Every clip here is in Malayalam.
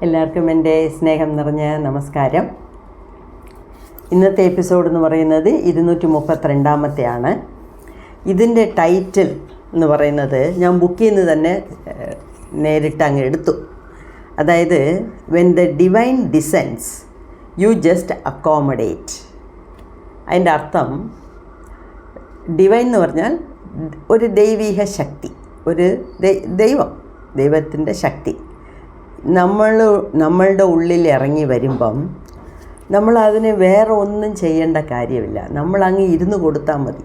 എല്ലാവർക്കും എൻ്റെ സ്നേഹം നിറഞ്ഞ നമസ്കാരം. ഇന്നത്തെ എപ്പിസോഡ് എന്ന് പറയുന്നത് 232-ാമത്തെയാണ്. ഇതിൻ്റെ ടൈറ്റിൽ എന്ന് പറയുന്നത് ഞാൻ ബുക്കിൽ നിന്ന് തന്നെ നേരിട്ട് അങ്ങ് എടുത്തു. അതായത് when the divine descends you just accommodate. അതിൻ്റെ അർത്ഥം ഡിവൈൻ എന്ന് പറഞ്ഞാൽ ഒരു ദൈവിക ശക്തി, ഒരു ദൈവത്തിൻ്റെ ശക്തി നമ്മളുടെ ഉള്ളിൽ ഇറങ്ങി വരുമ്പം നമ്മളതിന് വേറെ ഒന്നും ചെയ്യേണ്ട കാര്യമില്ല. നമ്മളങ്ങ് ഇരുന്ന് കൊടുത്താൽ മതി.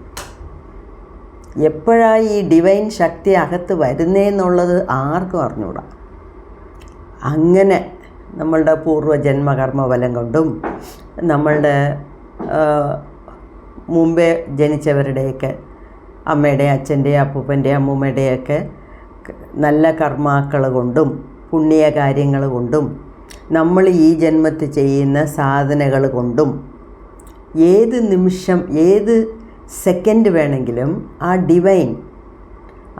എപ്പോഴാണ് ഈ ഡിവൈൻ ശക്തി അകത്ത് വരുന്നതെന്നുള്ളത് ആർക്കും അറിഞ്ഞൂടാ. അങ്ങനെ നമ്മളുടെ പൂർവ്വജന്മകർമ്മഫലം കൊണ്ടും നമ്മളുടെ മുമ്പേ ജനിച്ചവരുടെയൊക്കെ അമ്മയുടെയും അച്ഛൻ്റെയും അപ്പൂപ്പൻ്റെയും അമ്മൂമ്മയുടെയൊക്കെ നല്ല കർമാക്കൾ കൊണ്ടും പുണ്യകാര്യങ്ങൾ കൊണ്ടും നമ്മൾ ഈ ജന്മത്തിൽ ചെയ്യുന്ന സാധനകൾ കൊണ്ടും ഏത് നിമിഷം ഏത് സെക്കൻഡ് വേണമെങ്കിലും ആ ഡിവൈൻ,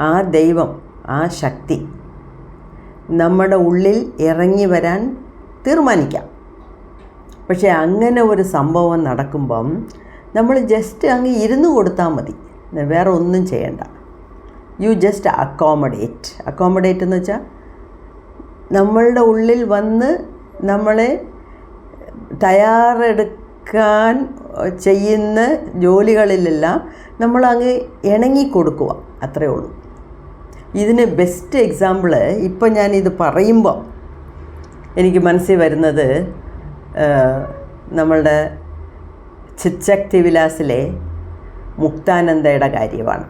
ആ ദൈവം, ആ ശക്തി നമ്മുടെ ഉള്ളിൽ ഇറങ്ങി വരാൻ തീരുമാനിക്കാം. പക്ഷേ അങ്ങനെ ഒരു സംഭവം നടക്കുമ്പം നമ്മൾ ജസ്റ്റ് അങ്ങ് ഇരുന്ന് കൊടുത്താൽ മതി, വേറെ ഒന്നും ചെയ്യണ്ട. യു ജസ്റ്റ് അക്കോമഡേറ്റ് എന്ന് വെച്ചാൽ നമ്മളുടെ ഉള്ളിൽ വന്ന് നമ്മളെ തയ്യാറെടുക്കാൻ ചെയ്യുന്ന ജോലികളിലെല്ലാം നമ്മളങ്ങ് ഇണങ്ങിക്കൊടുക്കുക, അത്രയേ ഉള്ളൂ. ഇതിന് ബെസ്റ്റ് എക്സാമ്പിൾ ഇപ്പം ഞാനിത് പറയുമ്പോൾ എനിക്ക് മനസ്സിൽ വരുന്നത് നമ്മളുടെ ചിത്ശക്തി വിലാസിലെ മുക്താനന്ദയുടെ കാര്യമാണ്.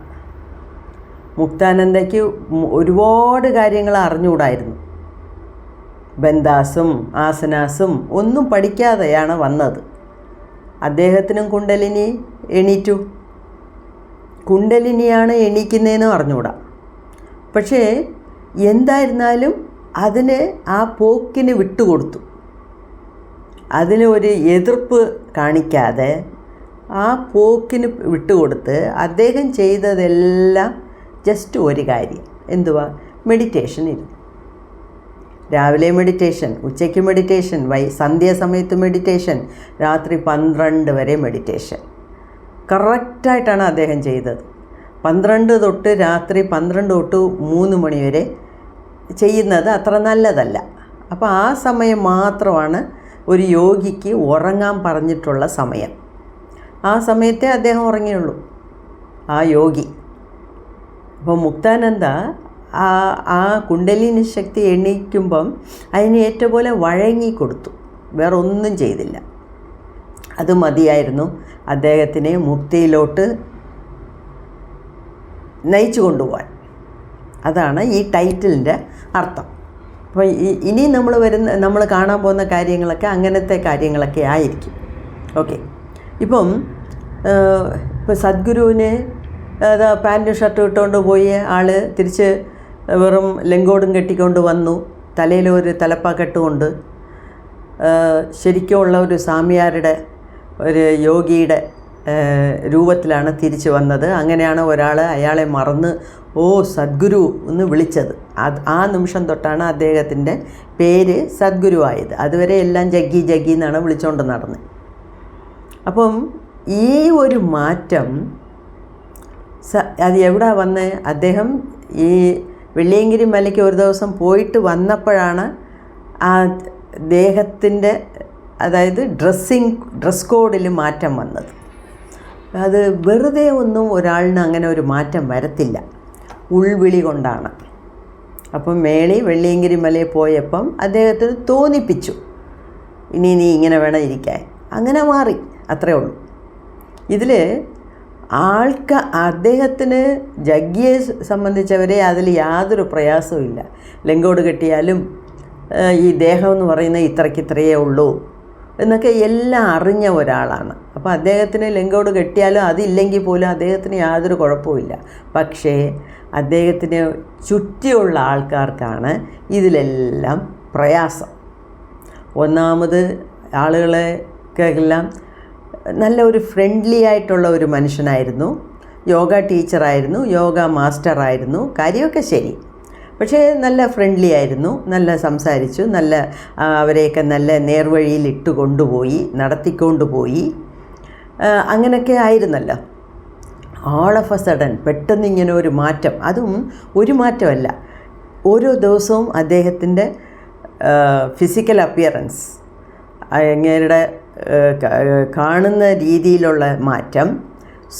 മുക്താനന്ദയ്ക്ക് ഒരുപാട് കാര്യങ്ങൾ അറിഞ്ഞുകൂടായിരുന്നു. ബന്ധാസും ആസനാസും ഒന്നും പഠിക്കാതെയാണ് വന്നത്. അദ്ദേഹത്തിനും കുണ്ടലിനി എണീറ്റു. കുണ്ടലിനിയാണ് എണീക്കുന്നതെന്ന് അറിഞ്ഞുകൂടാ. പക്ഷേ എന്തായിരുന്നാലും അതിന് ആ പോക്കിന് വിട്ടുകൊടുത്തു. അതിന് ഒരു എതിർപ്പ് കാണിക്കാതെ ആ പോക്കിന് വിട്ടുകൊടുത്ത് അദ്ദേഹം ചെയ്തതെല്ലാം ജസ്റ്റ് ഒരു കാര്യം, എന്തുവാ? മെഡിറ്റേഷൻ ഇരുന്നു. രാവിലെ മെഡിറ്റേഷൻ, ഉച്ചയ്ക്ക് മെഡിറ്റേഷൻ, സന്ധ്യാസമയത്ത് മെഡിറ്റേഷൻ, രാത്രി 12 വരെ മെഡിറ്റേഷൻ. കറക്റ്റായിട്ടാണ് അദ്ദേഹം ചെയ്തത്. 12 തൊട്ട് രാത്രി 12 തൊട്ട് 3 മണി വരെ ചെയ്യുന്നത് അത്ര നല്ലതല്ല. അപ്പോൾ ആ സമയം മാത്രമാണ് ഒരു യോഗിക്ക് ഉറങ്ങാൻ പറഞ്ഞിട്ടുള്ള സമയം. ആ സമയത്തെ അദ്ദേഹം ഉറങ്ങിയുള്ളൂ, ആ യോഗി. അപ്പോൾ മുക്താനന്ദ ആ കുണ്ടലിനി ശക്തി എണീക്കുമ്പം അതിന് ഏറ്റവും പോലെ വഴങ്ങിക്കൊടുത്തു, വേറെ ഒന്നും ചെയ്തില്ല. അത് മതിയായിരുന്നു അദ്ദേഹത്തിനെ മുക്തിയിലോട്ട് നയിച്ചു കൊണ്ടുപോകാൻ. അതാണ് ഈ ടൈറ്റിലിൻ്റെ അർത്ഥം. അപ്പോൾ ഇനി നമ്മൾ കാണാൻ പോകുന്ന കാര്യങ്ങളൊക്കെ അങ്ങനത്തെ കാര്യങ്ങളൊക്കെ ആയിരിക്കും. ഓക്കെ, ഇപ്പം സദ്ഗുരുവിനെ പാൻറ്റും ഷർട്ടും ഇട്ടുകൊണ്ട് പോയി ആൾ തിരിച്ച് വെറും ലെങ്കോടും കെട്ടിക്കൊണ്ട് വന്നു. തലയിലൊരു തലപ്പാക്കെട്ടുകൊണ്ട് ശരിക്കുമുള്ള ഒരു സ്വാമിയാരുടെ ഒരു യോഗിയുടെ രൂപത്തിലാണ് തിരിച്ചു വന്നത്. അങ്ങനെയാണ് ഒരാൾ അയാളെ മറന്ന് സദ്ഗുരു എന്ന് വിളിച്ചത്. ആ നിമിഷം തൊട്ടാണ് അദ്ദേഹത്തിൻ്റെ പേര് സദ്ഗുരു ആയത്. അതുവരെ എല്ലാം ജഗ്ഗി എന്നാണ് വിളിച്ചുകൊണ്ട് നടന്നത്. അപ്പം ഈ ഒരു മാറ്റം അത് എവിടെ വന്ന് അദ്ദേഹം ഈ വെള്ളിയങ്കിരി മലയ്ക്ക് ഒരു ദിവസം പോയിട്ട് വന്നപ്പോഴാണ് ആ ദേഹത്തിൻ്റെ, അതായത് ഡ്രസ് കോഡിൽ മാറ്റം വന്നത്. അത് വെറുതെ ഒന്നും ഒരാളിന് അങ്ങനെ ഒരു മാറ്റം വരത്തില്ല, ഉൾവിളി കൊണ്ടാണ്. അപ്പം വെള്ളിയങ്കിരി മലയിൽ പോയപ്പം അദ്ദേഹത്തിന് തോന്നിപ്പിച്ചു, ഇനി നീ ഇങ്ങനെ വേണം ഇരിക്കാൻ. അങ്ങനെ മാറി, അത്രയേ ഉള്ളൂ. ഇതിൽ അദ്ദേഹത്തിന് ജഗ്ഗിയെ സംബന്ധിച്ചവരെ അതിൽ യാതൊരു പ്രയാസവും ഇല്ല. ലെങ്കോട് കെട്ടിയാലും ഈ ദേഹം എന്ന് പറയുന്നത് ഇത്രയ്ക്കിത്രയേ ഉള്ളൂ എന്നൊക്കെ എല്ലാം അറിഞ്ഞ ഒരാളാണ്. അപ്പോൾ അദ്ദേഹത്തിന് ലെങ്കോട് കെട്ടിയാലും അതില്ലെങ്കിൽ പോലും അദ്ദേഹത്തിന് യാതൊരു കുഴപ്പമില്ല. പക്ഷേ അദ്ദേഹത്തിന് ചുറ്റിയുള്ള ആൾക്കാർക്കാണ് ഇതിലെല്ലാം പ്രയാസം. ഒന്നാമത് ആളുകളെല്ലാം നല്ല ഒരു ഫ്രണ്ട്ലി ആയിട്ടുള്ള ഒരു മനുഷ്യനായിരുന്നു. യോഗ ടീച്ചറായിരുന്നു, യോഗ മാസ്റ്ററായിരുന്നു, കാര്യമൊക്കെ ശരി. പക്ഷേ നല്ല ഫ്രണ്ട്ലി ആയിരുന്നു, നല്ല സംസാരിച്ചു, നല്ല അവരെയൊക്കെ നല്ല നേർവഴിയിൽ ഇട്ട് കൊണ്ടുപോയി, നടത്തിക്കൊണ്ടുപോയി. അങ്ങനെയൊക്കെ ആയിരുന്നല്ലോ. ഓൾ ഓഫ് എ സഡൻ പെട്ടെന്ന് ഇങ്ങനെ ഒരു മാറ്റം, അതും ഒരു മാറ്റമല്ല, ഓരോ ദിവസവും അദ്ദേഹത്തിൻ്റെ ഫിസിക്കൽ അപ്പിയറൻസ്, അങ്ങേരുടെ കാണുന്ന രീതിയിലുള്ള മാറ്റം,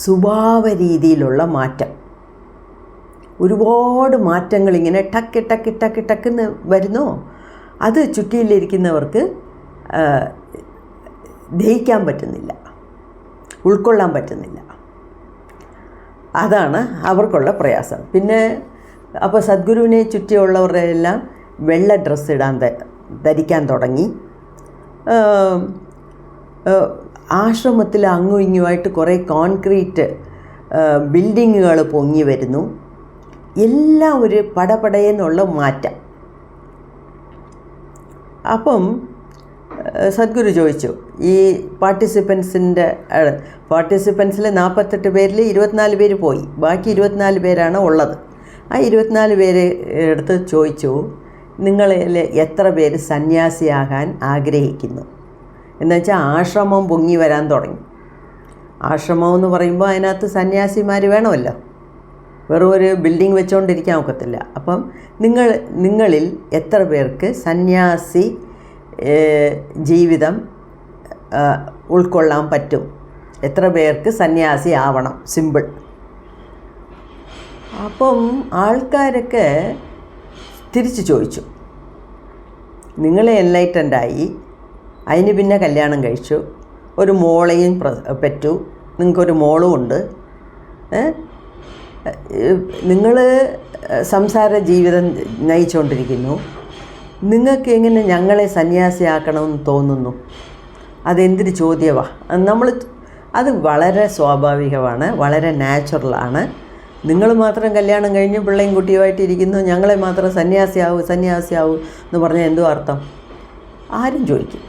സ്വഭാവ രീതിയിലുള്ള മാറ്റം, ഒരുപാട് മാറ്റങ്ങൾ ഇങ്ങനെ ടക്ക് ടക്ക് ടക്ക് ടക്കെന്ന് വരുന്നു. അത് ചുറ്റിയിലിരിക്കുന്നവർക്ക് ദഹിക്കാൻ പറ്റുന്നില്ല, ഉൾക്കൊള്ളാൻ പറ്റുന്നില്ല. അതാണ് അവർക്കുള്ള പ്രയാസം. പിന്നെ അപ്പോൾ സദ്ഗുരുവിനെ ചുറ്റിയുള്ളവരുടെ എല്ലാം വെള്ള ഡ്രസ്സ് ധരിക്കാൻ തുടങ്ങി. ആശ്രമത്തിൽ അങ്ങും ഇങ്ങുമായിട്ട് കുറേ കോൺക്രീറ്റ് ബിൽഡിങ്ങുകൾ പൊങ്ങി വരുന്നു. എല്ലാം ഒരു പടപടയെന്നുള്ള മാറ്റം. അപ്പം സദ്ഗുരു ചോദിച്ചു, ഈ പാർട്ടിസിപ്പൻസിൽ 48 പേരിൽ 24 പേര് പോയി, ബാക്കി 24 പേരാണ് ഉള്ളത്. ആ 24 പേര് എടുത്ത് ചോദിച്ചു, നിങ്ങളിൽ എത്ര പേര് സന്യാസിയാകാൻ ആഗ്രഹിക്കുന്നു? എന്നുവെച്ചാൽ ആശ്രമം പൊങ്ങി വരാൻ തുടങ്ങി. ആശ്രമം എന്ന് പറയുമ്പോൾ അതിനകത്ത് സന്യാസിമാർ വേണമല്ലോ, വെറും ഒരു ബിൽഡിംഗ് വെച്ചുകൊണ്ടിരിക്കാൻ ഒക്കത്തില്ല. അപ്പം നിങ്ങളിൽ എത്ര പേർക്ക് സന്യാസി ജീവിതം ഉൾക്കൊള്ളാൻ പറ്റും? എത്ര പേർക്ക് സന്യാസി ആവണം? സിമ്പിൾ. അപ്പം ആൾക്കാരൊക്കെ തിരിച്ചു ചോദിച്ചു, നിങ്ങൾ എൻലൈറ്റൻഡായി, അതിന് പിന്നെ കല്യാണം കഴിച്ചു, ഒരു മോളെയും പെറ്റു, നിങ്ങൾക്കൊരു മോളും ഉണ്ട്, നിങ്ങൾ സംസാര ജീവിതം നയിച്ചുകൊണ്ടിരിക്കുന്നു, നിങ്ങൾക്ക് എങ്ങനെ ഞങ്ങളെ സന്യാസിയാക്കണമെന്ന് തോന്നുന്നു? അതെന്തൊരു ചോദ്യമാണ്. അത് വളരെ സ്വാഭാവികമാണ്, വളരെ നാച്ചുറലാണ്. നിങ്ങൾ മാത്രം കല്യാണം കഴിഞ്ഞ് പിള്ളയും കുട്ടിയുമായിട്ടിരിക്കുന്നു, ഞങ്ങളെ മാത്രം സന്യാസിയാവൂ എന്ന് പറഞ്ഞാൽ എന്തോ അർത്ഥം? ആരും ചോദിക്കും.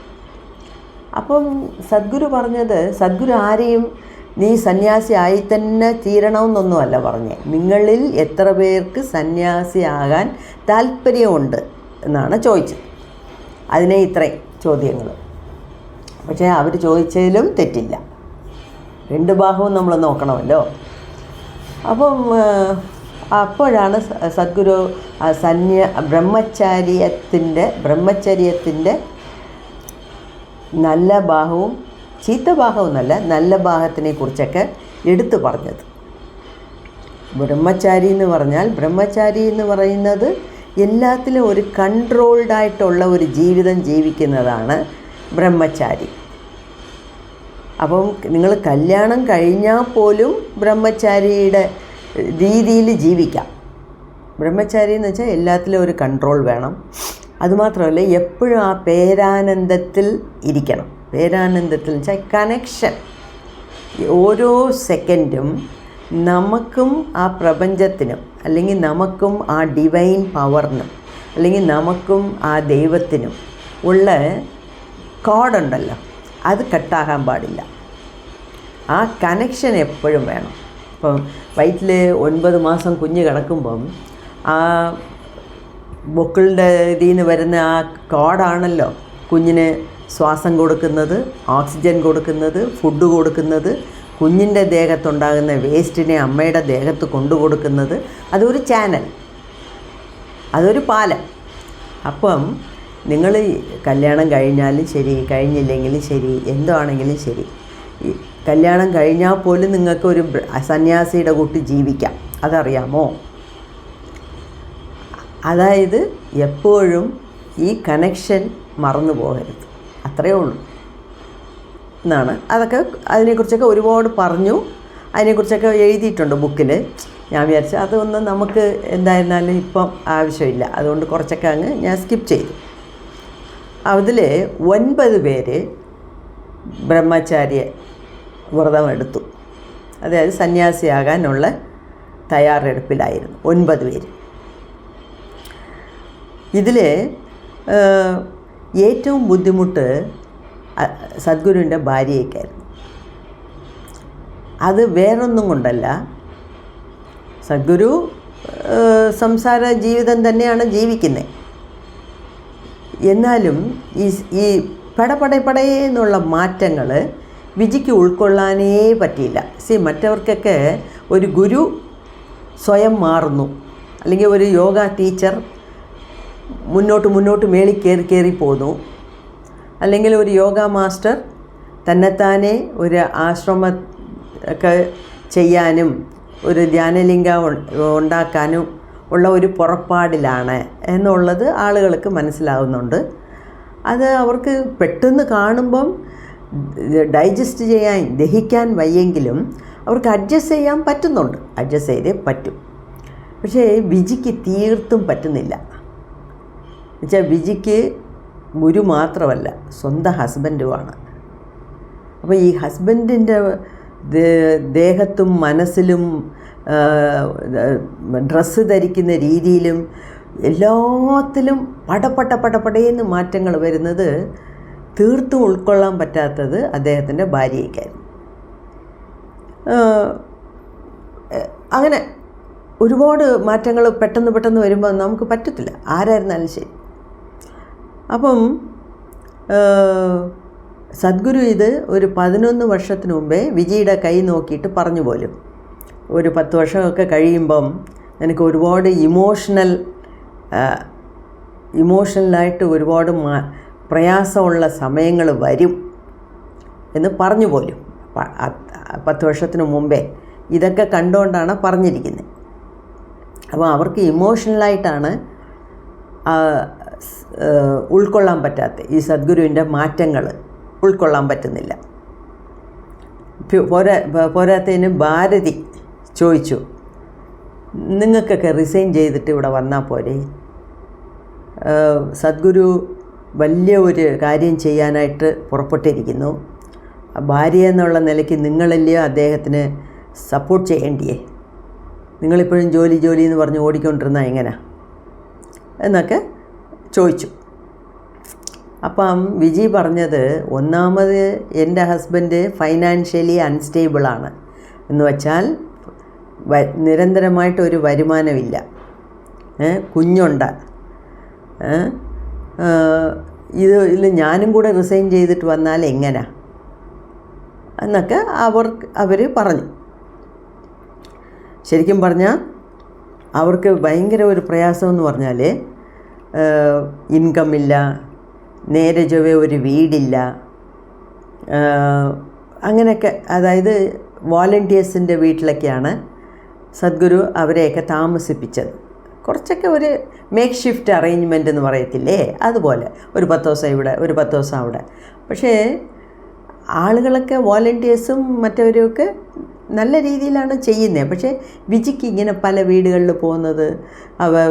അപ്പം സദ്ഗുരു പറഞ്ഞത്, സദ്ഗുരു ആരെയും നീ സന്യാസി ആയി തന്നെ തീരണമെന്നൊന്നുമല്ല പറഞ്ഞേ, നിങ്ങളിൽ എത്ര പേർക്ക് സന്യാസിയാകാൻ താല്പര്യമുണ്ട് എന്നാണ് ചോദിച്ചത്. അതിനെ ഇത്രയും ചോദ്യങ്ങൾ. പക്ഷേ അവർ ചോദിച്ചതിലും തെറ്റില്ല, രണ്ട് ഭാഗവും നമ്മൾ നോക്കണമല്ലോ. അപ്പം അപ്പോഴാണ് സദ്ഗുരു ബ്രഹ്മചര്യത്തിൻ്റെ നല്ല ഭാഗവും ചീത്ത ഭാഗവുമല്ല, നല്ല ഭാഗത്തിനെ കുറിച്ചൊക്കെ എടുത്തു പറഞ്ഞത്. ബ്രഹ്മചാരി എന്ന് പറയുന്നത് എല്ലാത്തിലും ഒരു കൺട്രോൾഡായിട്ടുള്ള ഒരു ജീവിതം ജീവിക്കുന്നതാണ് ബ്രഹ്മചാരി. അപ്പം നിങ്ങൾ കല്യാണം കഴിഞ്ഞാൽ പോലും ബ്രഹ്മചാരിയുടെ രീതിയിൽ ജീവിക്കാം. ബ്രഹ്മചാരി എന്ന് വെച്ചാൽ എല്ലാത്തിലും ഒരു കൺട്രോൾ വേണം. അതുമാത്രമല്ല, എപ്പോഴും ആ പേരാനന്ദത്തിൽ ഇരിക്കണം. പേരാനന്ദത്തിൽ വെച്ചാൽ കണക്ഷൻ. ഓരോ സെക്കൻഡും നമുക്കും ആ പ്രപഞ്ചത്തിനും, അല്ലെങ്കിൽ നമുക്കും ആ ഡിവൈൻ പവറിനും, അല്ലെങ്കിൽ നമുക്കും ആ ദൈവത്തിനും ഉള്ള കോഡുണ്ടല്ലോ, അത് കട്ടാകാൻ പാടില്ല. ആ കണക്ഷൻ എപ്പോഴും വേണം. ഇപ്പം വയറ്റിൽ 9 മാസം കുഞ്ഞ് കിടക്കുമ്പം ആ ബൊക്കിളിൻ്റെ ഇതിൽ നിന്ന് വരുന്ന ആ കോഡാണല്ലോ കുഞ്ഞിന് ശ്വാസം കൊടുക്കുന്നത്, ഓക്സിജൻ കൊടുക്കുന്നത്, ഫുഡ് കൊടുക്കുന്നത്, കുഞ്ഞിൻ്റെ ദേഹത്തുണ്ടാകുന്ന വേസ്റ്റിനെ അമ്മയുടെ ദേഹത്ത് കൊണ്ടുകൊടുക്കുന്നത്. അതൊരു ചാനൽ, അതൊരു പാലം. അപ്പം നിങ്ങൾ കല്യാണം കഴിഞ്ഞാലും ശരി, കഴിഞ്ഞില്ലെങ്കിലും ശരി, എന്താണെങ്കിലും ശരി, ഈ കല്യാണം കഴിഞ്ഞാൽ പോലും നിങ്ങൾക്ക് ഒരു സന്യാസിയുടെ കൂട്ടി ജീവിക്കാം. അതറിയാമോ? അതായത് എപ്പോഴും ഈ കണക്ഷൻ മറന്നു പോകരുത്, അത്രയേ ഉള്ളൂ എന്നാണ്. അതിനെക്കുറിച്ചൊക്കെ ഒരുപാട് പറഞ്ഞു, അതിനെക്കുറിച്ചൊക്കെ എഴുതിയിട്ടുണ്ട് ബുക്കിൽ. ഞാൻ വിചാരിച്ചു അതൊന്നും നമുക്ക് എന്തായിരുന്നാലും ഇപ്പം ആവശ്യമില്ല, അതുകൊണ്ട് കുറച്ചൊക്കെ അങ്ങ് ഞാൻ സ്കിപ്പ് ചെയ്തു. അതിൽ 9 പേര് ബ്രഹ്മചാര്യ വ്രതമെടുത്തു, അതായത് സന്യാസിയാകാനുള്ള തയ്യാറെടുപ്പിലായിരുന്നു 9 പേര്. ഇതിൽ ഏറ്റവും ബുദ്ധിമുട്ട് സദ്ഗുരുവിൻ്റെ ഭാര്യയ്ക്കായിരുന്നു. അത് വേറൊന്നും കൊണ്ടല്ല, സദ്ഗുരു സംസാര ജീവിതം തന്നെയാണ് ജീവിക്കുന്നത്. എന്നാലും ഈ പടപടയെന്നുള്ള മാറ്റങ്ങൾ വിജിക്ക് ഉൾക്കൊള്ളാനേ പറ്റിയില്ല. മറ്റവർക്കൊക്കെ ഒരു ഗുരു സ്വയം മാറുന്നു, അല്ലെങ്കിൽ ഒരു യോഗ ടീച്ചർ മുന്നോട്ട് മേളിൽ കയറി പോന്നു, അല്ലെങ്കിൽ ഒരു യോഗ മാസ്റ്റർ തന്നെത്താനെ ഒരു ആശ്രമം ഒക്കെ ചെയ്യാനും ഒരു ധ്യാനലിംഗം ഉണ്ടാക്കാനും ഉള്ള ഒരു പുറപ്പാടിലാണ് എന്നുള്ളത് ആളുകൾക്ക് മനസ്സിലാവുന്നുണ്ട്. അത് അവർക്ക് പെട്ടെന്ന് കാണുമ്പം ഡൈജസ്റ്റ് ചെയ്യാൻ ദഹിക്കാൻ വയ്യെങ്കിലും അവർക്ക് അഡ്ജസ്റ്റ് ചെയ്യാൻ പറ്റുന്നുണ്ട്, അഡ്ജസ്റ്റ് ചെയ്തേ പറ്റും. പക്ഷേ വിജിക്ക് തീർത്തും പറ്റുന്നില്ല. എന്നുവെച്ചാൽ വിജിക്ക് ഗുരു മാത്രമല്ല, സ്വന്തം ഹസ്ബൻഡുമാണ്. അപ്പോൾ ഈ ഹസ്ബൻഡിൻ്റെ ദേഹത്തും മനസ്സിലും ഡ്രസ്സ് ധരിക്കുന്ന രീതിയിലും എല്ലാത്തിലും പടപടയെന്ന് മാറ്റങ്ങൾ വരുന്നത് തീർത്തും ഉൾക്കൊള്ളാൻ പറ്റാത്തത് അദ്ദേഹത്തിൻ്റെ ഭാര്യയ്ക്കായിരുന്നു. അങ്ങനെ ഒരുപാട് മാറ്റങ്ങൾ പെട്ടെന്ന് വരുമ്പോൾ നമുക്ക് പറ്റത്തില്ല, ആരായിരുന്നാലും ശരി. അപ്പം സദ്ഗുരു ഇത് ഒരു 11 വർഷത്തിന് മുമ്പേ വിജിയുടെ കൈ നോക്കിയിട്ട് പറഞ്ഞു പോലും. ഒരു 10 വർഷമൊക്കെ കഴിയുമ്പം എനിക്ക് ഒരുപാട് ഇമോഷണലായിട്ട് ഒരുപാട് പ്രയാസമുള്ള സമയങ്ങൾ വരും എന്ന് പറഞ്ഞു പോലും. 10 വർഷത്തിന് മുമ്പേ ഇതൊക്കെ കണ്ടുകൊണ്ടാണ് പറഞ്ഞിരിക്കുന്നത്. അപ്പോൾ അവർക്ക് ഇമോഷണലായിട്ടാണ് ഉൾക്കൊള്ളാൻ പറ്റാത്ത ഈ സദ്ഗുരുവിൻ്റെ മാറ്റങ്ങൾ ഉൾക്കൊള്ളാൻ പറ്റുന്നില്ല. പോരാത്തതിന് ഭാരതി ചോദിച്ചു, നിങ്ങൾക്കൊക്കെ റിസൈൻ ചെയ്തിട്ട് ഇവിടെ വന്നാൽ പോരെ? സദ്ഗുരു വലിയ ഒരു കാര്യം ചെയ്യാനായിട്ട് പുറപ്പെട്ടിരിക്കുന്നു. ഭാര്യ എന്നുള്ള നിലയ്ക്ക് നിങ്ങളല്ലയോ അദ്ദേഹത്തിന് സപ്പോർട്ട് ചെയ്യേണ്ടിയേ? നിങ്ങളിപ്പോഴും ജോലി എന്ന് പറഞ്ഞ് ഓടിക്കൊണ്ടിരുന്നാൽ എങ്ങനെ എന്നൊക്കെ ചോദിച്ചു. അപ്പം വിജി പറഞ്ഞത്, ഒന്നാമത് എൻ്റെ ഹസ്ബൻഡ് ഫൈനാൻഷ്യലി അൺസ്റ്റേബിളാണ്, എന്ന് വെച്ചാൽ നിരന്തരമായിട്ടൊരു വരുമാനമില്ല, കുഞ്ഞുണ്ട്. ഇതിൽ ഞാനും കൂടെ റിസൈൻ ചെയ്തിട്ട് വന്നാൽ എങ്ങനെ എന്നൊക്കെ അവർ പറഞ്ഞു. ശരിക്കും പറഞ്ഞാൽ അവർക്ക് ഭയങ്കര ഒരു പ്രയാസമെന്ന് പറഞ്ഞാൽ ഇൻകമില്ല, നേരെ ചൊവ്വേ ഒരു വീടില്ല, അങ്ങനെയൊക്കെ. അതായത് വോളണ്ടിയേഴ്സിൻ്റെ വീട്ടിലൊക്കെയാണ് സദ്ഗുരു അവരെയൊക്കെ താമസിപ്പിച്ചത്. കുറച്ചൊക്കെ ഒരു മേക്ക് ഷിഫ്റ്റ് അറേഞ്ച്മെൻ്റ് എന്ന് പറയത്തില്ലേ, അതുപോലെ ഒരു 10 ദിവസം ഇവിടെ, ഒരു 10 ദിവസം അവിടെ. പക്ഷേ ആളുകളൊക്കെ വോളണ്ടിയേഴ്സും മറ്റവരുമൊക്കെ നല്ല രീതിയിലാണ് ചെയ്യുന്നത്. പക്ഷേ വിജിക്ക് ഇങ്ങനെ പല വീടുകളിൽ പോകുന്നത്,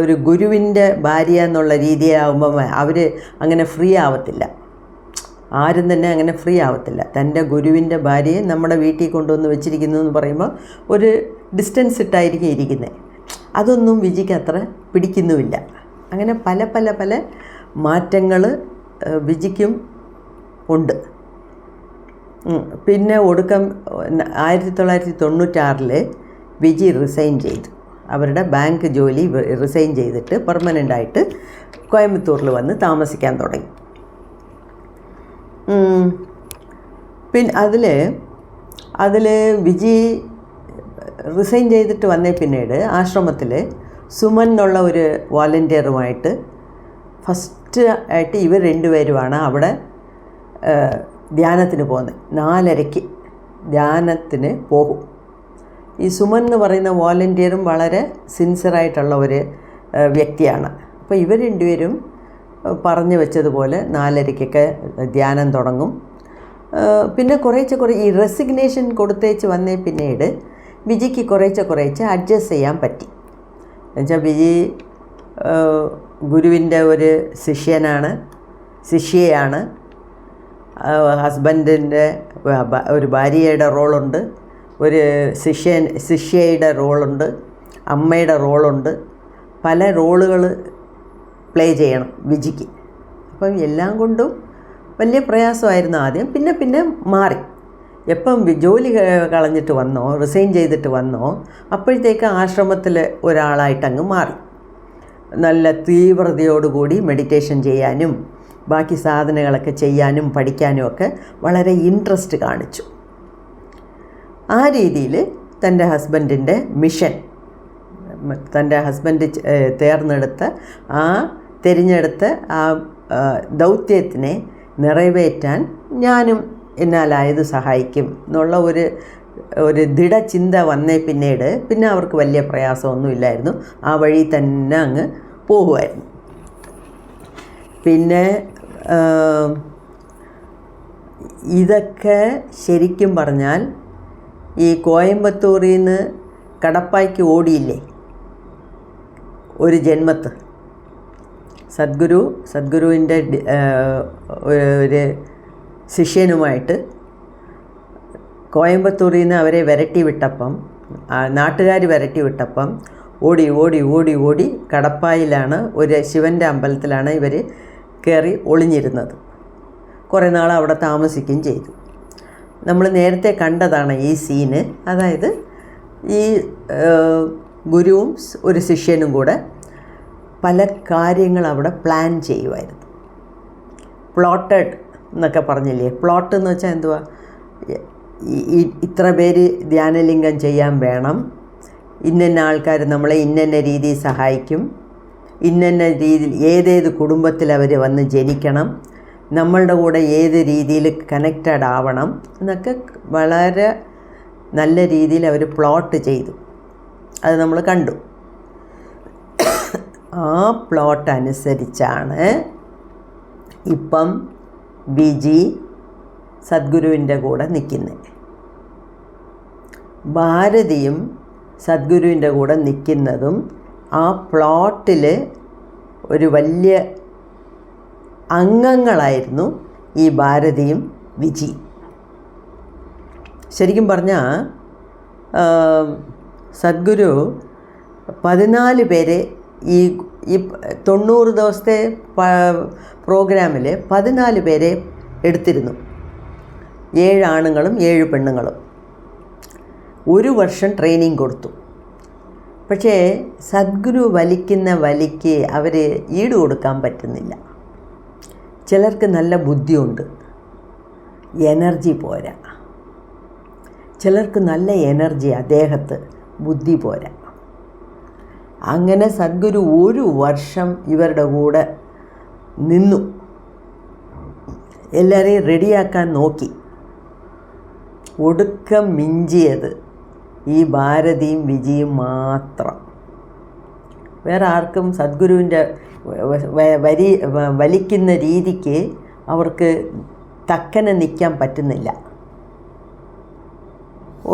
ഒരു ഗുരുവിൻ്റെ ഭാര്യ എന്നുള്ള രീതിയാകുമ്പോൾ അവർ അങ്ങനെ ഫ്രീ ആവത്തില്ല, ആരും തന്നെ അങ്ങനെ ഫ്രീ ആവത്തില്ല. തൻ്റെ ഗുരുവിൻ്റെ ഭാര്യയെ നമ്മുടെ വീട്ടിൽ കൊണ്ടുവന്ന് വെച്ചിരിക്കുന്നു എന്ന് പറയുമ്പോൾ ഒരു ഡിസ്റ്റൻസ് ഇട്ടായിരിക്കും ഇരിക്കുന്നത്. അതൊന്നും വിജിക്ക് അത്ര പിടിക്കുന്നുമില്ല. അങ്ങനെ പല മാറ്റങ്ങൾ വിജിക്കും ഉണ്ട്. പിന്നെ ഒടുക്കം 1996 വിജി റിസൈൻ ചെയ്തു. അവരുടെ ബാങ്ക് ജോലി റിസൈൻ ചെയ്തിട്ട് പെർമനൻ്റായിട്ട് കോയമ്പത്തൂരിൽ വന്ന് താമസിക്കാൻ തുടങ്ങി. പിന്നെ അതിൽ വിജി റിസൈൻ ചെയ്തിട്ട് വന്നേ പിന്നീട് ആശ്രമത്തിൽ സുമൻ എന്നുള്ള ഒരു വോളണ്ടിയറുമായിട്ട് ഫസ്റ്റ് ആയിട്ട് ഇവർ രണ്ടുപേരുമാണ് അവിടെ ധ്യാനത്തിന് പോകുന്നത്. 4:30 ധ്യാനത്തിന് പോകും. ഈ സുമൻ എന്ന് പറയുന്ന വോളണ്ടിയറും വളരെ സിൻസിയറായിട്ടുള്ള ഒരു വ്യക്തിയാണ്. അപ്പോൾ ഇവർ രണ്ടുപേരും പറഞ്ഞു വെച്ചതുപോലെ 4:30 ധ്യാനം തുടങ്ങും. പിന്നെ കുറേശ്ശെ ഈ റെസിഗ്നേഷൻ കൊടുത്തേച്ച് വന്നേ പിന്നീട് വിജിക്ക് കുറേശ്ശെ അഡ്ജസ്റ്റ് ചെയ്യാൻ പറ്റി. എന്നുവെച്ചാൽ വിജി ഗുരുവിൻ്റെ ഒരു ശിഷ്യയാണ്. ഹസ്ബൻഡിൻ്റെ ഒരു ഭാര്യയുടെ റോളുണ്ട്, ഒരു ശിഷ്യയുടെ റോളുണ്ട്, അമ്മയുടെ റോളുണ്ട്. പല റോളുകൾ പ്ലേ ചെയ്യണം വിജിക്ക്. അപ്പം എല്ലാം കൊണ്ടും വലിയ പ്രയാസമായിരുന്നു ആദ്യം. പിന്നെ മാറി. എപ്പം ജോലി കളഞ്ഞിട്ട് വന്നോ, റിസൈൻ ചെയ്തിട്ട് വന്നോ, അപ്പോഴത്തേക്ക് ആശ്രമത്തിൽ ഒരാളായിട്ട് അങ്ങ് മാറി. നല്ല തീവ്രതയോടുകൂടി മെഡിറ്റേഷൻ ചെയ്യാനും ബാക്കി സാധനങ്ങളൊക്കെ ചെയ്യാനും പഠിക്കാനും ഒക്കെ വളരെ ഇൻട്രസ്റ്റ് കാണിച്ചു. ആ രീതിയിൽ തൻ്റെ ഹസ്ബൻഡിൻ്റെ മിഷൻ, തൻ്റെ ഹസ്ബൻഡ് തിരഞ്ഞെടുത്ത ആ ദൗത്യത്തിനെ നിറവേറ്റാൻ ഞാനും എന്നാലായത് സഹായിക്കും എന്നുള്ള ഒരു ദൃഢചിന്ത വന്നേ പിന്നെ അവർക്ക് വലിയ പ്രയാസമൊന്നുമില്ലായിരുന്നു. ആ വഴി തന്നെ അങ്ങ് പോകുമായിരുന്നു. പിന്നെ ഇതൊക്കെ ശരിക്കും പറഞ്ഞാൽ ഈ കോയമ്പത്തൂരിൽ നിന്ന് കടപ്പായ്ക്ക് ഓടിയില്ലേ ഒരു ജന്മത്ത്, സദ്ഗുരുവിൻ്റെ ഒരു ശിഷ്യനുമായിട്ട് കോയമ്പത്തൂരിൽ നിന്ന് അവരെ നാട്ടുകാർ വിരട്ടി വിട്ടപ്പം ഓടി കടപ്പായിലാണ് ഒരു ശിവൻ്റെ അമ്പലത്തിലാണ് ഇവർ കയറി ഒളിഞ്ഞിരുന്നത്. കുറേ നാൾ അവിടെ താമസിക്കുകയും ചെയ്തു. നമ്മൾ നേരത്തെ കണ്ടതാണ് ഈ സീന്. അതായത് ഈ ഗുരുവും ഒരു ശിഷ്യനും കൂടെ പല കാര്യങ്ങൾ അവിടെ പ്ലാൻ ചെയ്യുമായിരുന്നു. പ്ലോട്ടഡ് എന്നൊക്കെ പറഞ്ഞില്ലേ. പ്ലോട്ട് എന്ന് വെച്ചാൽ എന്തുവാ, ഇത്ര പേര് ധ്യാനലിംഗം ചെയ്യാൻ വേണം, ഇന്ന ആൾക്കാർ നമ്മളെ ഇന്ന രീതിയിൽ സഹായിക്കും, ഇന്ന രീതിയിൽ ഏതേത് കുടുംബത്തിൽ അവർ വന്ന് ജനിക്കണം, നമ്മളുടെ കൂടെ ഏത് രീതിയിൽ കണക്റ്റഡ് ആവണം എന്നൊക്കെ വളരെ നല്ല രീതിയിൽ അവർ പ്ലോട്ട് ചെയ്തു. അത് നമ്മൾ കണ്ടു. ആ പ്ലോട്ട് അനുസരിച്ചാണ് ഇപ്പം ബിജി സദ്ഗുരുവിൻ്റെ കൂടെ നിൽക്കുന്നത്. ഭാരതിയും സദ്ഗുരുവിൻ്റെ കൂടെ നിൽക്കുന്നതും ആ പ്ലോട്ടിൽ ഒരു വലിയ അംഗങ്ങളായിരുന്നു ഈ ഭാരതിയും വിജി. ശരിക്കും പറഞ്ഞാൽ സദ്ഗുരു 14 പേരെ ഈ 90 ദിവസത്തെ പ്രോഗ്രാമിൽ 14 പേരെ എടുത്തിരുന്നു. 7 ആണുങ്ങളും 7 പെണ്ണുങ്ങളും. 1 വർഷം ട്രെയിനിങ് കൊടുത്തു. പക്ഷേ സദ്ഗുരു വലിക്കുന്ന വലിക്ക് അവർ ഈട് കൊടുക്കാൻ പറ്റുന്നില്ല. ചിലർക്ക് നല്ല ബുദ്ധിയുണ്ട്, എനർജി പോരാ. ചിലർക്ക് നല്ല എനർജി അദ്ദേഹത്ത്, ബുദ്ധി പോരാ. അങ്ങനെ സദ്ഗുരു 1 വർഷം ഇവരുടെ കൂടെ നിന്നു. എല്ലാവരെയും റെഡിയാക്കാൻ നോക്കി. ഒടുക്കം മിഞ്ചിയത് ഈ ഭാരതിയും വിജിയും മാത്രം. വേറെ ആർക്കും സദ്ഗുരുവിൻ്റെ വലിക്കുന്ന രീതിക്ക് അവർക്ക് തക്കനെ നിൽക്കാൻ പറ്റുന്നില്ല.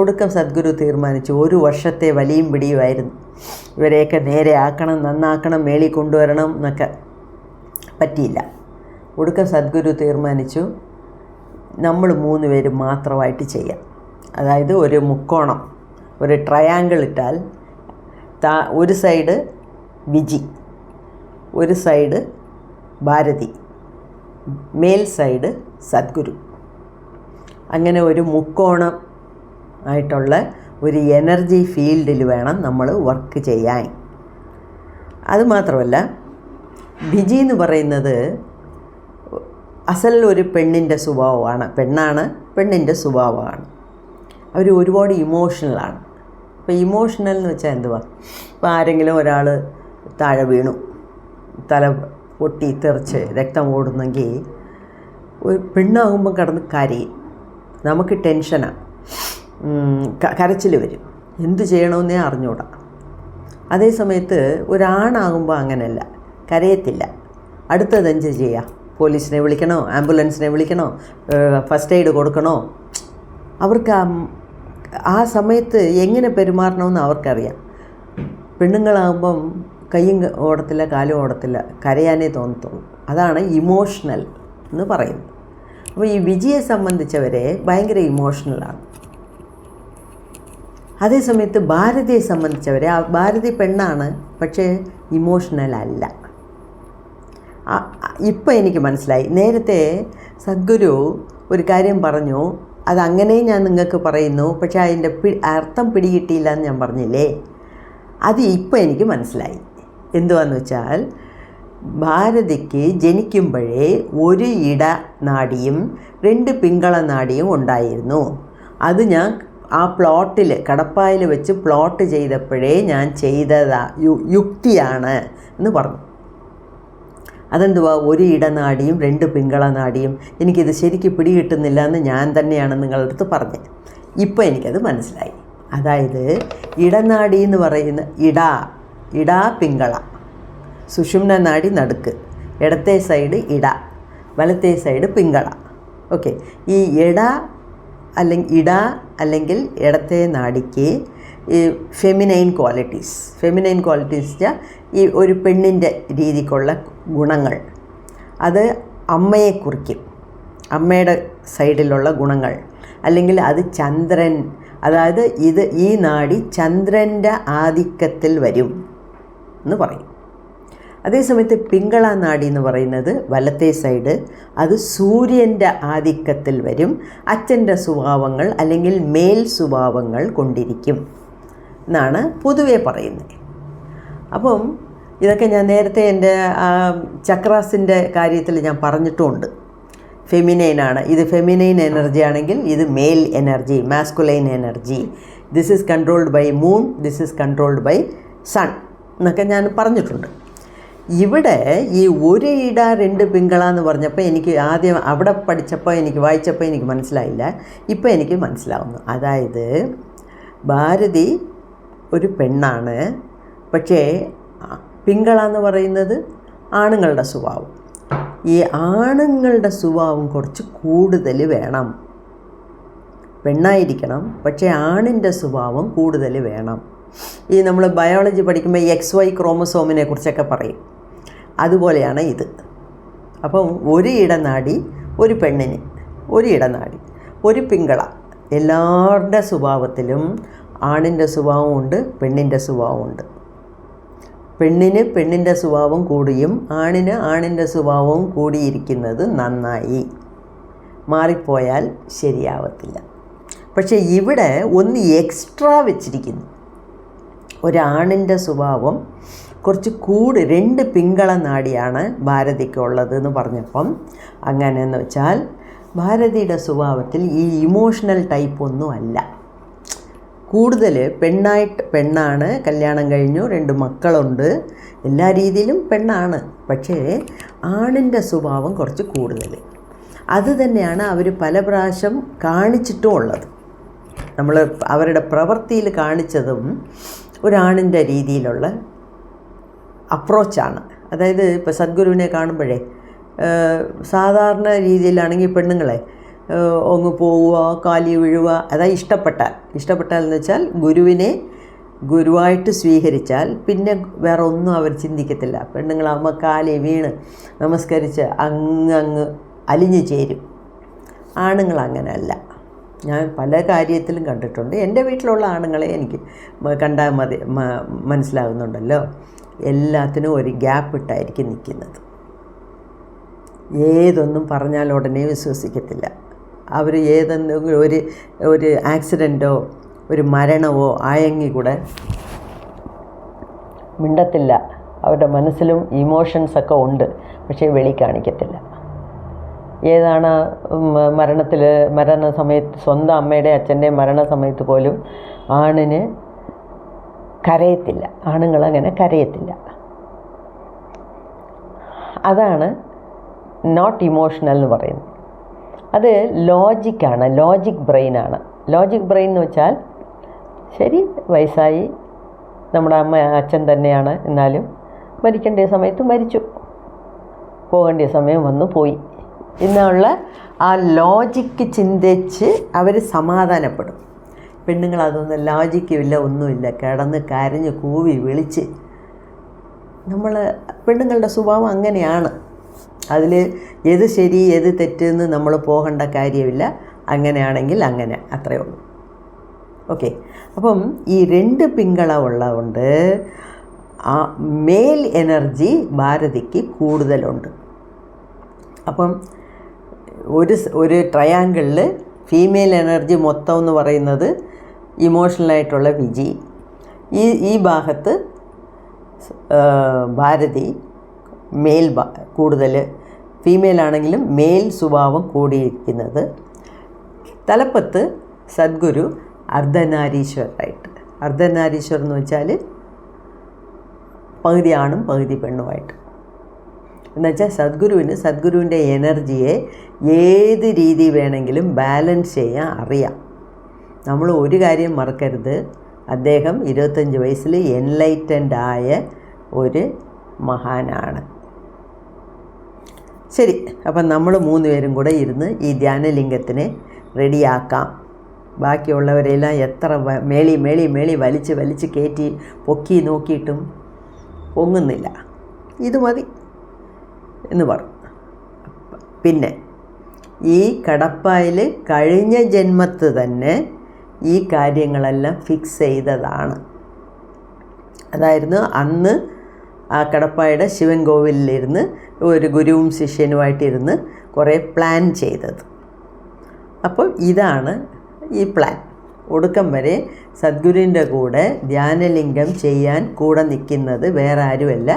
ഒടുക്കം സദ്ഗുരു തീരുമാനിച്ചു 1 വർഷത്തെ വലിയും പിടിയുമായിരുന്നു. ഇവരെയൊക്കെ നേരെ ആക്കണം, നന്നാക്കണം, മേളിൽ കൊണ്ടുവരണം എന്നൊക്കെ പറ്റിയില്ല. ഒടുക്കം സദ്ഗുരു തീരുമാനിച്ചു നമ്മൾ 3 പേര് മാത്രമായിട്ട് ചെയ്യാം. അതായത് ഒരു മുക്കോണം, ഒരു ട്രയാങ്കിൾ ഇട്ടാൽ ഒരു സൈഡ് വിജി, ഒരു സൈഡ് ഭാരതി, മേൽ സൈഡ് സദ്ഗുരു. അങ്ങനെ ഒരു മുക്കോണം ആയിട്ടുള്ള ഒരു എനർജി ഫീൽഡിൽ വേണം നമ്മൾ വർക്ക് ചെയ്യാൻ. അതുമാത്രമല്ല, വിജി എന്ന് പറയുന്നത് ഒരു പെണ്ണിൻ്റെ സ്വഭാവമാണ്. പെണ്ണിൻ്റെ സ്വഭാവമാണ്. അവർ ഒരുപാട് ഇമോഷണലാണ്. ഇപ്പോൾ ഇമോഷണൽ എന്ന് വെച്ചാൽ എന്തുവാ, ഇപ്പോൾ ആരെങ്കിലും ഒരാൾ താഴെ വീണു, തല പൊട്ടി തെറിച്ച് രക്തം ഓടുന്നെങ്കിൽ ഒരു പെണ്ണാകുമ്പോൾ കിടന്ന് കരയും. നമുക്ക് ടെൻഷനാണ്, കരച്ചിൽ വരും, എന്ത് ചെയ്യണമെന്നേ അറിഞ്ഞൂടാ. അതേ സമയത്ത് ഒരാണാകുമ്പോൾ അങ്ങനെയല്ല, കരയത്തില്ല. അടുത്തതെന്ത് ചെയ്യുക, പോലീസിനെ വിളിക്കണോ, ആംബുലൻസിനെ വിളിക്കണോ, ഫസ്റ്റ് എയ്ഡ് കൊടുക്കണോ, അവർക്ക് ആ സമയത്ത് എങ്ങനെ പെരുമാറണമെന്ന് അവർക്കറിയാം. പെണ്ണുങ്ങളാകുമ്പം കൈയും ഓടത്തില്ല, കാലും ഓടത്തില്ല, കരയാനേ തോന്നത്തുള്ളൂ. അതാണ് ഇമോഷണൽ എന്ന് പറയുന്നത്. അപ്പോൾ ഈ വിജിയെ സംബന്ധിച്ചവരെ ഭയങ്കര ഇമോഷണലാണ്. അതേസമയത്ത് ഭാരതിയെ സംബന്ധിച്ചവരെ, ഭാരതി പെണ്ണാണ്, പക്ഷേ ഇമോഷണൽ അല്ല. ഇപ്പം എനിക്ക് മനസ്സിലായി. നേരത്തെ സദ്ഗുരു ഒരു കാര്യം പറഞ്ഞു, അതങ്ങനെ ഞാൻ നിങ്ങൾക്ക് പറയുന്നു, പക്ഷേ അതിൻ്റെ അർത്ഥം പിടികിട്ടിയില്ല എന്ന് ഞാൻ പറഞ്ഞില്ലേ. അത് ഇപ്പോൾ എനിക്ക് മനസ്സിലായി. എന്തുവാന്ന് വെച്ചാൽ, ഭാരതിക്ക് ജനിക്കുമ്പോഴേ ഒരു ഇടനാഡിയും 2 പിങ്കള നാഡിയും ഉണ്ടായിരുന്നു. അത് ഞാൻ ആ പ്ലോട്ടിൽ കടപ്പായിൽ വെച്ച് പ്ലോട്ട് ചെയ്തപ്പോഴേ ഞാൻ ചെയ്തതാ യുക്തിയാണ് എന്ന് പറഞ്ഞു. അതെന്തുവാ, ഒരു ഇടനാഡിയും 2 പിങ്കള നാഡിയും? എനിക്കിത് ശരിക്ക് പിടികിട്ടുന്നില്ല എന്ന് ഞാൻ തന്നെയാണ് നിങ്ങളുടെ അടുത്ത് പറഞ്ഞത്. ഇപ്പോൾ എനിക്കത് മനസ്സിലായി. അതായത് ഇടനാഡി എന്ന് പറയുന്ന ഇടാ പിങ്കള, സുഷുമ്ന നാഡി നടുക്ക്, ഇടത്തെ സൈഡ് വലത്തെ സൈഡ് പിങ്കള. ഓക്കെ, ഈ ഇട അല്ലെങ്കിൽ ഇടത്തെ നാഡിക്ക് ഈ ഫെമിനൈൻ ക്വാളിറ്റീസ് വെച്ചാൽ ഈ ഒരു പെണ്ണിൻ്റെ രീതിക്കുള്ള ഗുണങ്ങൾ, അത് അമ്മയെ കുറിക്കും, അമ്മയുടെ സൈഡിലുള്ള ഗുണങ്ങൾ. അല്ലെങ്കിൽ അത് ചന്ദ്രൻ, അതായത് ഈ നാഡി ചന്ദ്രൻ്റെ ആധിക്യത്തിൽ വരും എന്ന് പറയും. അതേസമയത്ത് പിങ്കള നാഡി എന്ന് പറയുന്നത് വലത്തെ സൈഡ്, അത് സൂര്യൻ്റെ ആധിക്യത്തിൽ വരും, അച്ഛൻ്റെ സ്വഭാവങ്ങൾ അല്ലെങ്കിൽ മേൽ സ്വഭാവങ്ങൾ കൊണ്ടിരിക്കും എന്നാണ് പൊതുവെ പറയുന്നത്. അപ്പം ഇതൊക്കെ ഞാൻ നേരത്തെ എൻ്റെ ചക്രാസിൻ്റെ കാര്യത്തിൽ ഞാൻ പറഞ്ഞിട്ടുമുണ്ട്. ഫെമിനൈനാണ് ഇത്, ഫെമിനൈൻ എനർജി ആണെങ്കിൽ ഇത് male energy, masculine energy. This is controlled by moon, this is controlled by sun എന്നൊക്കെ ഞാൻ പറഞ്ഞിട്ടുണ്ട്. ഇവിടെ ഈ ഒരു ഇട 2 പിങ്കള എന്ന് പറഞ്ഞപ്പോൾ എനിക്ക് ആദ്യം അവിടെ വായിച്ചപ്പോൾ എനിക്ക് മനസ്സിലായില്ല. ഇപ്പോൾ എനിക്ക് മനസ്സിലാവുന്നു. അതായത് ഭാരതി ഒരു പെണ്ണാണ്, പക്ഷേ പിങ്കള എന്ന് പറയുന്നത് ആണുങ്ങളുടെ സ്വഭാവം. ഈ ആണുങ്ങളുടെ സ്വഭാവം കുറച്ച് കൂടുതൽ വേണം. പെണ്ണായിരിക്കണം, പക്ഷേ ആണിൻ്റെ സ്വഭാവം കൂടുതൽ വേണം. ഈ നമ്മൾ ബയോളജി പഠിക്കുമ്പോൾ XY ക്രോമസോമിനെ കുറിച്ചൊക്കെ പറയും, അതുപോലെയാണ് ഇത്. അപ്പം ഒരു ഇടനാഡി ഒരു പെണ്ണിന്, ഒരു ഇടനാഡി ഒരു പിങ്കള. എല്ലാവരുടെ സ്വഭാവത്തിലും ആണിൻ്റെ സ്വഭാവമുണ്ട്, പെണ്ണിൻ്റെ സ്വഭാവമുണ്ട്. പെണ്ണിന് പെണ്ണിൻ്റെ സ്വഭാവം കൂടിയും ആണിൻ്റെ സ്വഭാവവും കൂടിയിരിക്കുന്നത് നന്നായി. മാറിപ്പോയാൽ ശരിയാവത്തില്ല. പക്ഷേ ഇവിടെ ഒന്ന് എക്സ്ട്രാ വെച്ചിരിക്കുന്നു. ഒരാണിൻ്റെ സ്വഭാവം കുറച്ച് 2 പിങ്കള നാഡിയാണ് ഭാരതിക്കുള്ളത് എന്ന് പറഞ്ഞപ്പം, അങ്ങനെയെന്ന് വെച്ചാൽ ഭാരതിയുടെ സ്വഭാവത്തിൽ ഈ ഇമോഷണൽ ടൈപ്പൊന്നും അല്ല. കൂടുതൽ പെണ്ണാണ്, കല്യാണം കഴിഞ്ഞു, 2 മക്കളുണ്ട്, എല്ലാ രീതിയിലും പെണ്ണാണ്. പക്ഷേ ആണിൻ്റെ സ്വഭാവം കുറച്ച് കൂടുതൽ. അത് തന്നെയാണ് അവർ പല പ്രാവശ്യം കാണിച്ചിട്ടും ഉള്ളത്. നമ്മൾ അവരുടെ പ്രവൃത്തിയിൽ കാണിച്ചതും ഒരാണിൻ്റെ രീതിയിലുള്ള അപ്രോച്ചാണ്. അതായത് ഇപ്പോൾ സദ്ഗുരുവിനെ കാണുമ്പോഴേ സാധാരണ രീതിയിലാണെങ്കിൽ പെണ്ണുങ്ങളെ ഒന്ന് പോവുക, കാലി വീഴുക, അതായത് ഇഷ്ടപ്പെട്ടാൽ എന്ന് വെച്ചാൽ ഗുരുവിനെ ഗുരുവായിട്ട് സ്വീകരിച്ചാൽ പിന്നെ വേറെ ഒന്നും അവർ ചിന്തിക്കത്തില്ല. പെണ്ണുങ്ങളാകുമ്പോൾ കാലി വീണ് നമസ്കരിച്ച് അങ്ങ് അലിഞ്ഞു ചേരും. ആണുങ്ങൾ അങ്ങനെയല്ല. ഞാൻ പല കാര്യത്തിലും കണ്ടിട്ടുണ്ട്. എൻ്റെ വീട്ടിലുള്ള ആണുങ്ങളെ എനിക്ക് കണ്ടാൽ മനസ്സിലാകുന്നുണ്ടല്ലോ, എല്ലാത്തിനും ഒരു ഗ്യാപ്പ് ഇട്ടായിരിക്കും നിൽക്കുന്നത്. ഏതൊന്നും പറഞ്ഞാൽ ഉടനെ വിശ്വസിക്കത്തില്ല. അവർ ഏതെങ്കിലും ഒരു ആക്സിഡൻറ്റോ ഒരു മരണമോ ആയെങ്കിൽ കൂടെ മിണ്ടത്തില്ല. അവരുടെ മനസ്സിലും ഇമോഷൻസൊക്കെ ഉണ്ട്, പക്ഷേ വെളി കാണിക്കത്തില്ല. ഏതാണ് മരണസമയത്ത്, സ്വന്തം അമ്മയുടെ അച്ഛൻ്റെയും മരണസമയത്ത് പോലും ആണിന് കരയത്തില്ല, ആണുങ്ങളങ്ങനെ കരയത്തില്ല. അതാണ് നോട്ട് ഇമോഷണൽ എന്ന് പറയുന്നത്. അത് ലോജിക്കാണ്, ലോജിക് ബ്രെയിനാണ്. ലോജിക് ബ്രെയിൻ എന്ന് വെച്ചാൽ ശരി, വയസ്സായി, നമ്മുടെ അച്ഛൻ തന്നെയാണ്, എന്നാലും മരിക്കേണ്ട സമയത്ത് മരിച്ചു, പോകേണ്ട സമയം വന്നു പോയി എന്നുള്ള ആ ലോജിക്ക് ചിന്തിച്ച് അവർ സമാധാനപ്പെടും. പെണ്ണുങ്ങൾ അതൊന്നും ലോജിക്കുമില്ല, ഒന്നുമില്ല, കിടന്ന് കരഞ്ഞ് കൂവി വിളിച്ച്. പെണ്ണുങ്ങളുടെ സ്വഭാവം അങ്ങനെയാണ്. അതിൽ ഏത് ശരി ഏത് തെറ്റെന്ന് നമ്മൾ പോകേണ്ട കാര്യമില്ല. അങ്ങനെയാണെങ്കിൽ അങ്ങനെ, അത്രയേ ഉള്ളൂ. ഓക്കെ. അപ്പം ഈ 2 പിങ്കള ഉള്ളതുകൊണ്ട് ആ മേൽ എനർജി ഭാരതിക്ക് കൂടുതലുണ്ട്. അപ്പം ഒരു ട്രയാങ്കിളിൽ ഫീമെയിൽ എനർജി മൊത്തം എന്ന് പറയുന്നത് ഇമോഷണലായിട്ടുള്ള വിജി. ഈ ഭാഗത്ത് ഭാരതി മെയിൽ കൂടുതൽ, ഫീമെയിൽ ആണെങ്കിലും മെയിൽ സ്വഭാവം കൂടിയിരിക്കുന്നത്. തലപ്പത്ത് സദ്ഗുരു അർദ്ധനാരീശ്വരായിട്ട്. അർദ്ധനാരീശ്വർ എന്ന് വെച്ചാൽ പകുതി ആണും പകുതി പെണ്ണുമായിട്ട്. എന്നുവെച്ചാൽ സദ്ഗുരുവിൻ്റെ എനർജിയെ ഏത് രീതി വേണമെങ്കിലും ബാലൻസ് ചെയ്യാൻ അറിയാം. നമ്മൾ ഒരു കാര്യം മറക്കരുത്, അദ്ദേഹം 25 വയസ്സിൽ എൻലൈറ്റൻഡ് ആയ ഒരു മഹാനാണ്. ശരി, അപ്പം നമ്മൾ 3 പേരും കൂടെ ഇരുന്ന് ഈ ധ്യാനലിംഗത്തിനെ റെഡിയാക്കാം. ബാക്കിയുള്ളവരെല്ലാം എത്ര മേളി വലിച്ച് കയറ്റി പൊക്കി നോക്കിയിട്ടും പൊങ്ങുന്നില്ല. ഇത് മതി എന്ന് പറഞ്ഞു. പിന്നെ ഈ കടപ്പായിൽ കഴിഞ്ഞ ജന്മത്ത് തന്നെ ഈ കാര്യങ്ങളെല്ലാം ഫിക്സ് ചെയ്തതാണ്. അതായിരുന്നു അന്ന് ആ കടപ്പായുടെ ശിവൻ കോവിലിലിരുന്ന് ഒരു ഗുരുവും ശിഷ്യനുമായിട്ടിരുന്ന് കുറേ പ്ലാൻ ചെയ്തത്. അപ്പോൾ ഇതാണ് ഈ പ്ലാൻ. ഒടുക്കം വരെ സദ്ഗുരുവിൻ്റെ കൂടെ ധ്യാനലിംഗം ചെയ്യാൻ കൂടെ നിൽക്കുന്നത് വേറെ ആരുമല്ല,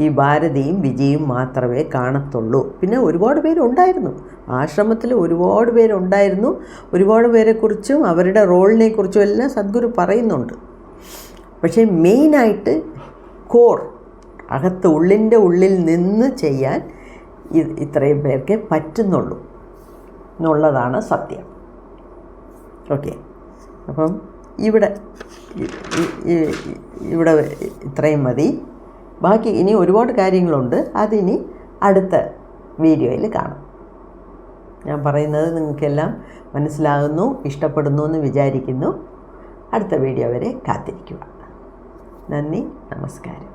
ഈ ഭാരതിയും വിജയും മാത്രമേ കാണത്തുള്ളൂ. പിന്നെ ഒരുപാട് പേരുണ്ടായിരുന്നു ആശ്രമത്തിൽ, ഒരുപാട് പേരുണ്ടായിരുന്നു. ഒരുപാട് പേരെക്കുറിച്ചും അവരുടെ റോളിനെ കുറിച്ചും എല്ലാം സദ്ഗുരു പറയുന്നുണ്ട്. പക്ഷേ മെയിനായിട്ട് കോർ അകത്ത് ഉള്ളിൻ്റെ ഉള്ളിൽ നിന്ന് ചെയ്യാൻ ഇത്രയും പേർക്കേ പറ്റുന്നുള്ളൂ എന്നുള്ളതാണ് സത്യം. ഓക്കെ, അപ്പം ഇവിടെ ഇത്രയും മതി. ബാക്കി ഇനി ഒരുപാട് കാര്യങ്ങളുണ്ട്, അതിനി അടുത്ത വീഡിയോയിൽ കാണാം. ഞാൻ പറയുന്നത് നിങ്ങൾക്കെല്ലാം മനസ്സിലാകുന്നു, ഇഷ്ടപ്പെടുന്നു എന്ന് വിചാരിക്കുന്നു. അടുത്ത വീഡിയോ വരെ കാത്തിരിക്കുക. നന്ദി, നമസ്കാരം.